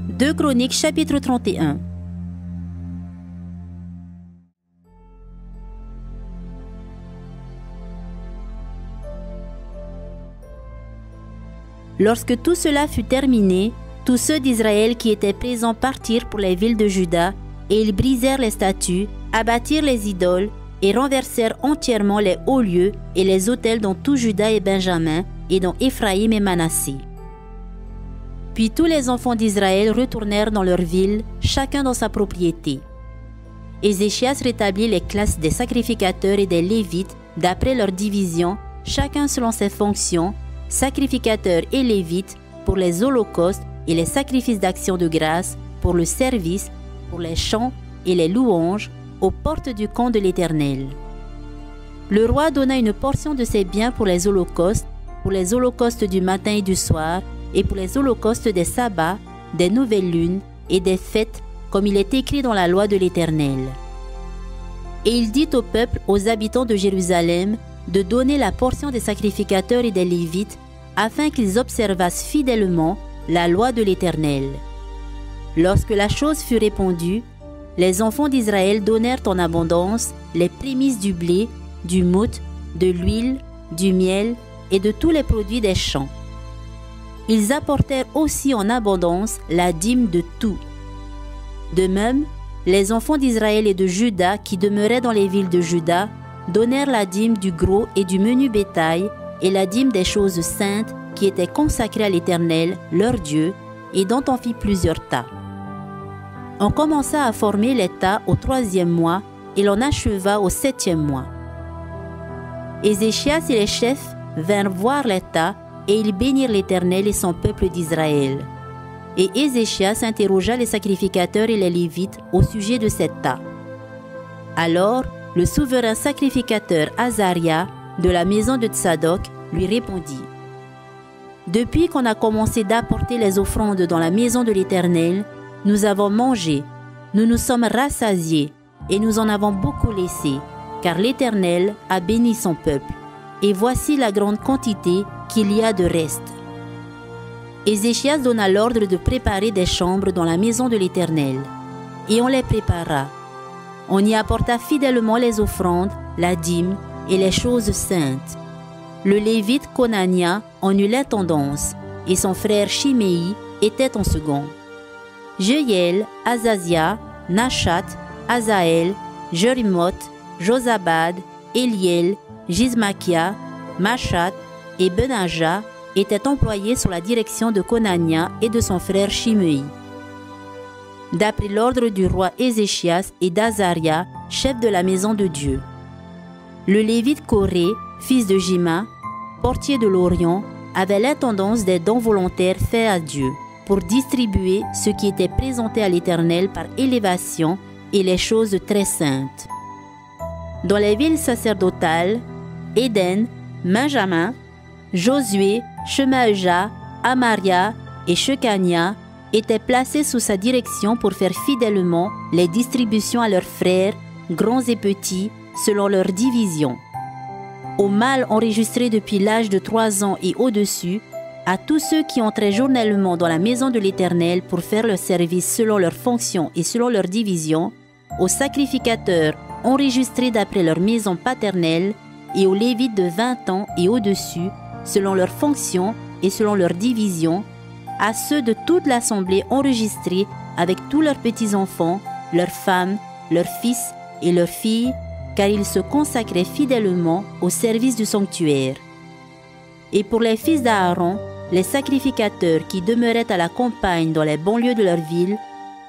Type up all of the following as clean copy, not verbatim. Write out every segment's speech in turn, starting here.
2 Chroniques chapitre 31. Lorsque tout cela fut terminé, tous ceux d'Israël qui étaient présents partirent pour les villes de Juda, et ils brisèrent les statues, abattirent les idoles, et renversèrent entièrement les hauts lieux et les autels dans tout Juda et Benjamin, et dans Éphraïm et Manassé. Puis tous les enfants d'Israël retournèrent dans leurs villes, chacun dans sa propriété. Ézéchias rétablit les classes des sacrificateurs et des Lévites d'après leur division, chacun selon ses fonctions, sacrificateurs et Lévites pour les holocaustes et les sacrifices d'action de grâce, pour le service, pour les chants et les louanges, aux portes du camp de l'Éternel. Le roi donna une portion de ses biens pour les holocaustes du matin et du soir, et pour les holocaustes des sabbats, des nouvelles lunes et des fêtes, comme il est écrit dans la loi de l'Éternel. Et il dit au peuple, aux habitants de Jérusalem, de donner la portion des sacrificateurs et des Lévites, afin qu'ils observassent fidèlement la loi de l'Éternel. Lorsque la chose fut répandue, les enfants d'Israël donnèrent en abondance les prémices du blé, du mout, de l'huile, du miel et de tous les produits des champs. Ils apportèrent aussi en abondance la dîme de tout. De même, les enfants d'Israël et de Juda qui demeuraient dans les villes de Juda donnèrent la dîme du gros et du menu bétail et la dîme des choses saintes qui étaient consacrées à l'Éternel, leur Dieu, et dont on fit plusieurs tas. On commença à former les tas au 3e mois et l'on acheva au 7e mois. Ézéchias et les chefs vinrent voir les tas et ils bénirent l'Éternel et son peuple d'Israël. Et Ézéchias interrogea les sacrificateurs et les Lévites au sujet de ces tas. Alors, le souverain sacrificateur Azaria de la maison de Tsadok lui répondit: « Depuis qu'on a commencé d'apporter les offrandes dans la maison de l'Éternel, nous avons mangé, nous nous sommes rassasiés, et nous en avons beaucoup laissé, car l'Éternel a béni son peuple, et voici la grande quantité qu'il y a de reste. » Ézéchias donna l'ordre de préparer des chambres dans la maison de l'Éternel, et on les prépara. On y apporta fidèlement les offrandes, la dîme et les choses saintes. Le Lévite Conania en eut l'intendance, et son frère Chiméi était en second. Jeuiel, Azazia, Nachat, Azaël, Jerimoth, Josabad, Eliel, Gizmakia, Machat et Benaja étaient employés sous la direction de Conania et de son frère Chiméi. D'après l'ordre du roi Ézéchias et d'Azaria, chef de la maison de Dieu. Le Lévite Coré, fils de Jima, portier de l'Orient, avait l'intendance des dons volontaires faits à Dieu, pour distribuer ce qui était présenté à l'Éternel par élévation et les choses très saintes. Dans les villes sacerdotales, Éden, Benjamin, Josué, Shemaëja, Amaria et Shekania étaient placés sous sa direction pour faire fidèlement les distributions à leurs frères, grands et petits, selon leur division. Aux mâles enregistrés depuis l'âge de 3 ans et au-dessus, à tous ceux qui entraient journellement dans la maison de l'Éternel pour faire leur service selon leurs fonctions et selon leur division, aux sacrificateurs enregistrés d'après leur maison paternelle et aux Lévites de 20 ans et au-dessus, selon leurs fonctions et selon leur division, à ceux de toute l'assemblée enregistrés avec tous leurs petits-enfants, leurs femmes, leurs fils et leurs filles, car ils se consacraient fidèlement au service du sanctuaire. Et pour les fils d'Aaron, les sacrificateurs qui demeuraient à la campagne dans les banlieues de leur ville,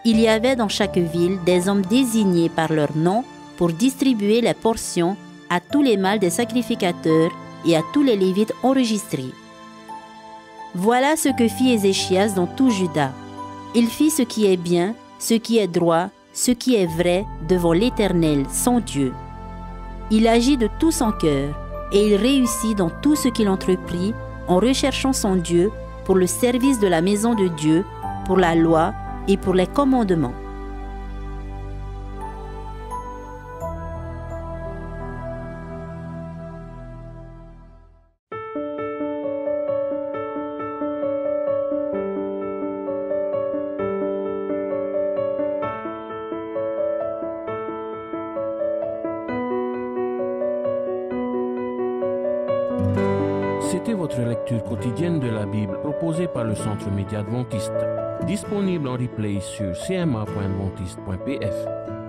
il y avait dans chaque ville des hommes désignés par leur nom pour distribuer les portions à tous les mâles des sacrificateurs et à tous les Lévites enregistrés. Voilà ce que fit Ézéchias dans tout Juda. Il fit ce qui est bien, ce qui est droit, ce qui est vrai devant l'Éternel, son Dieu. Il agit de tout son cœur, et il réussit dans tout ce qu'il entreprit en recherchant son Dieu pour le service de la maison de Dieu, pour la loi et pour les commandements. C'était votre lecture quotidienne de la Bible proposée par le Centre Média Adventiste, disponible en replay sur cma.adventiste.pf.